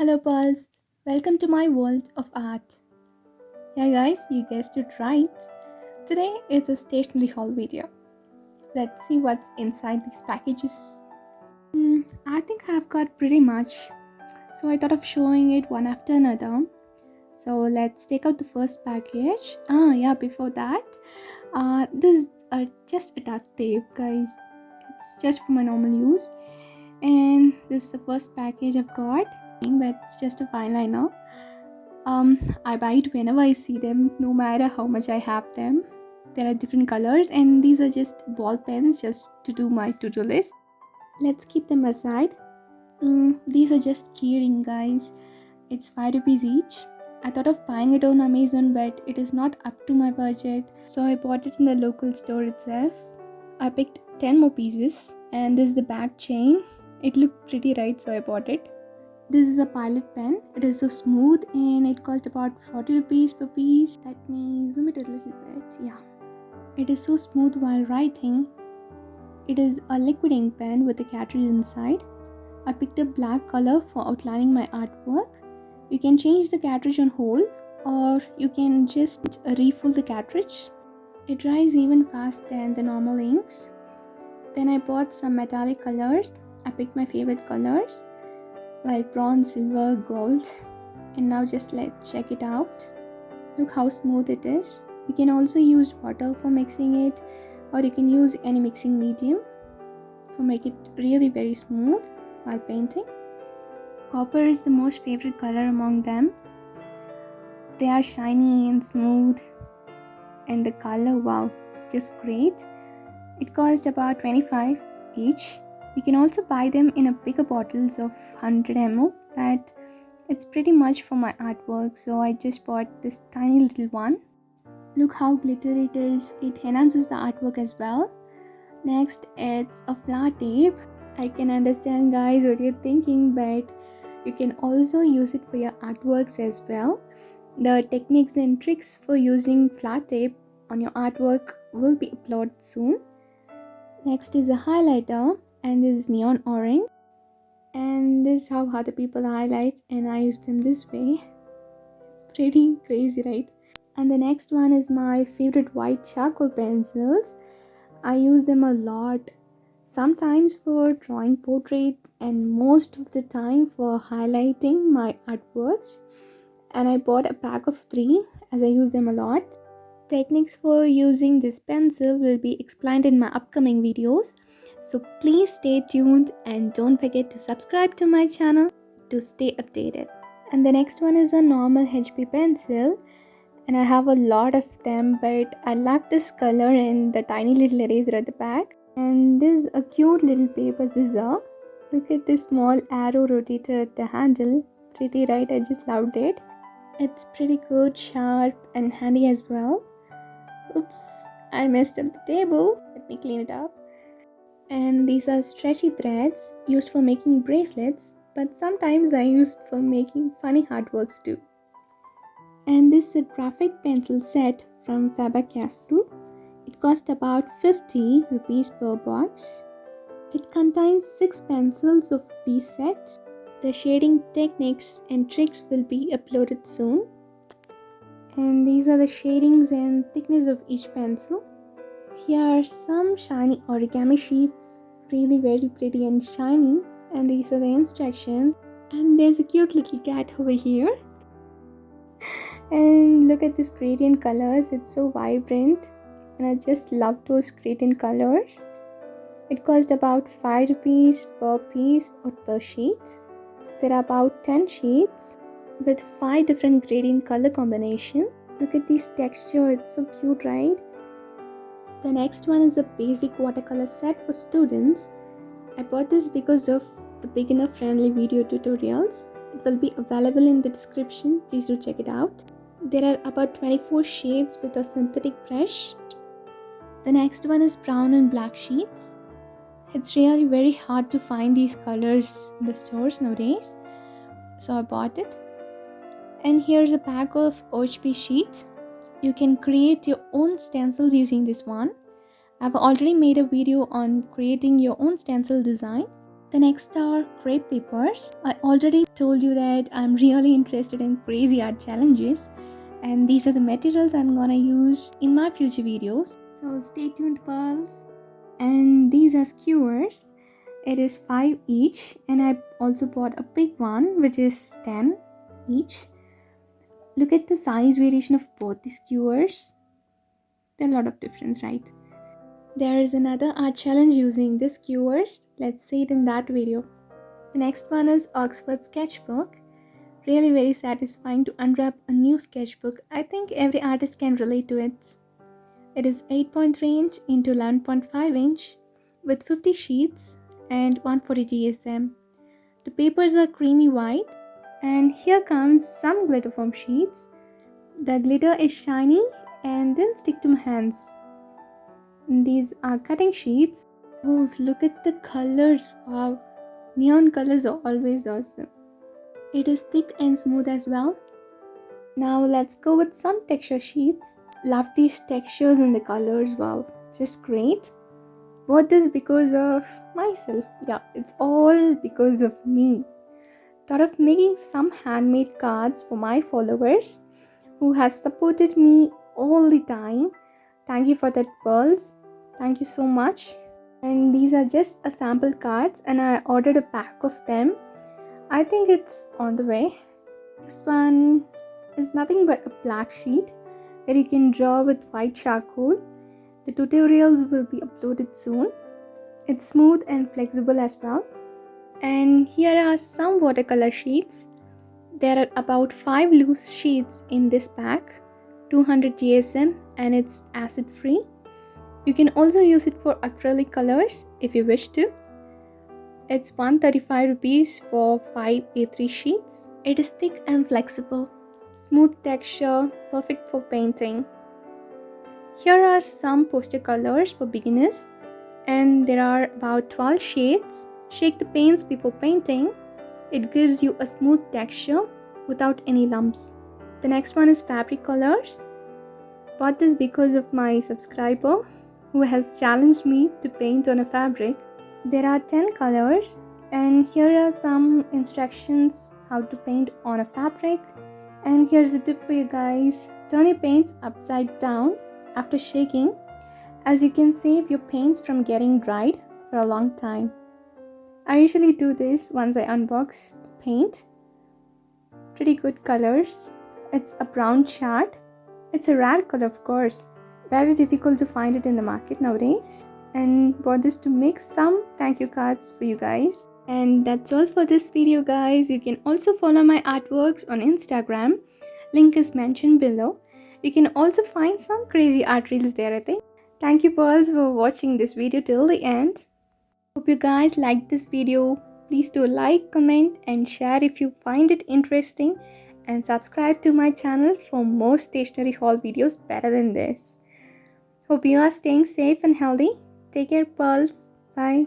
Hello, Pulse. Welcome to my world of art. Yeah, guys, you guessed it right. Today it's a stationery haul video. Let's see what's inside these packages. I think I've got pretty much, so I thought of showing it one after another. So let's take out the first package. Yeah, before that, this is just a duct tape, guys. It's just for my normal use. And this is the first package I've got, but it's just a fine liner. I buy it whenever I see them, no matter how much I have them. There are different colors, and these are just ball pens just to do my to-do list. Let's keep them aside. These are just keyring, guys. It's 5 rupees each. I thought of buying it on Amazon, but it is not up to my budget, so I bought it in the local store itself. I picked 10 more pieces, and this is the back chain. It looked pretty, right? So I bought it. This is a Pilot pen. It is so smooth and it cost about 40 rupees per piece. Let me zoom it a little bit. Yeah. It is so smooth while writing. It is a liquid ink pen with a cartridge inside. I picked a black color for outlining my artwork. You can change the cartridge on hole, or you can just refill the cartridge. It dries even faster than the normal inks. Then I bought some metallic colors. I picked my favorite colors like bronze, silver, gold. And now just let's check it out. Look how smooth it is. You can also use water for mixing it, or you can use any mixing medium for make it really very smooth while painting. Copper is the most favorite color among them. They are shiny and smooth, and the color, wow, just great. It cost about 25 each. You can also buy them in a bigger bottles of 100 ml, but it's pretty much for my artwork, so I just bought this tiny little one. Look how glittery it is. It enhances the artwork as well. Next, it's a flat tape. I can understand, guys, what you're thinking, but you can also use it for your artworks as well. The techniques and tricks for using flat tape on your artwork will be uploaded soon. Next is a highlighter, and this is neon orange, and this is how other people highlight, and I use them this way. It's pretty crazy, right? And the next one is my favorite white charcoal pencils. I use them a lot, sometimes for drawing portrait and most of the time for highlighting my artworks. And I bought a pack of 3 as I use them a lot. Techniques for using this pencil will be explained in my upcoming videos, so please stay tuned and don't forget to subscribe to my channel to stay updated. And the next one is a normal HB pencil, and I have a lot of them, but I love this color and the tiny little eraser at the back. And this is a cute little paper scissor. Look at this small arrow rotator at the handle. Pretty, right? I just loved it. It's pretty good, sharp and handy as well. Oops, I messed up the table. Let me clean it up. And these are stretchy threads used for making bracelets, but sometimes I used for making funny artworks too. And this is a graphite pencil set from Faber-Castell. It cost about 50 rupees per box. It contains 6 pencils of piece set. The shading techniques and tricks will be uploaded soon. And these are the shadings and thickness of each pencil. Here are some shiny origami sheets, really very pretty and shiny, and these are the instructions. And there's a cute little cat over here. And look at this gradient colors, it's so vibrant, and I just love those gradient colors. It cost about 5 rupees per piece or per sheet. There are about 10 sheets with 5 different gradient color combinations. Look at this texture, it's so cute, right? The next one is a basic watercolor set for students. I bought this because of the beginner friendly video tutorials. It will be available in the description, please do check it out. There are about 24 shades with a synthetic brush. The next one is brown and black sheets. It's really very hard to find these colors in the stores nowadays, so I bought it. And here's a pack of OHP sheet. You can create your own stencils using this one. I've already made a video on creating your own stencil design. The next are crepe papers. I already told you that I'm really interested in crazy art challenges, and these are the materials I'm gonna use in my future videos. So stay tuned, pearls. And these are skewers. It is 5 each, and I also bought a big one which is 10 each. Look at the size variation of both the skewers. There's a lot of difference, right? There is another art challenge using the skewers. Let's see it in that video. The next one is Oxford sketchbook. Really very satisfying to unwrap a new sketchbook. I think every artist can relate to it. It is 8.3 inch into 11.5 inch with 50 sheets and 140 GSM. The papers are creamy white, and here comes some glitter foam sheets. The glitter is shiny and didn't stick to my hands. These are cutting sheets. Oh, look at the colors. Wow, neon colors are always awesome. It is thick and smooth as well. Now let's go with some texture sheets. Love these textures and the colors. Wow, just great. Bought this because of myself. Yeah, it's all because of me. Thought of making some handmade cards for my followers who has supported me all the time. Thank you for that, pearls. Thank you so much. And these are just a sample cards, and I ordered a pack of them. I think it's on the way. Next one is nothing but a black sheet where you can draw with white charcoal. The tutorials will be uploaded soon. It's smooth and flexible as well. And here are some watercolor sheets. There are about 5 loose sheets in this pack, 200 GSM, and it's acid free. You can also use it for acrylic colors if you wish to. It's 135 rupees for 5 A3 sheets. It is thick and flexible, smooth texture, perfect for painting. Here are some poster colors for beginners, and there are about 12 shades. Shake the paints before painting. It gives you a smooth texture without any lumps. The next one is fabric colors. Bought this because of my subscriber who has challenged me to paint on a fabric. There are 10 colors, and here are some instructions how to paint on a fabric. And here's a tip for you guys. Turn your paints upside down after shaking, as you can save your paints from getting dried for a long time. I usually do this once I unbox paint. Pretty good colors. It's a brown chart. It's a rare color, of course. Very difficult to find it in the market nowadays. And bought this to make some thank you cards for you guys. And that's all for this video, guys. You can also follow my artworks on Instagram. Link is mentioned below. You can also find some crazy art reels there, I think. Thank you, pearls, for watching this video till the end. Hope you guys liked this video. Please do like, comment, and share if you find it interesting. And subscribe to my channel for more stationery haul videos better than this. Hope you are staying safe and healthy. Take care, pearls. Bye.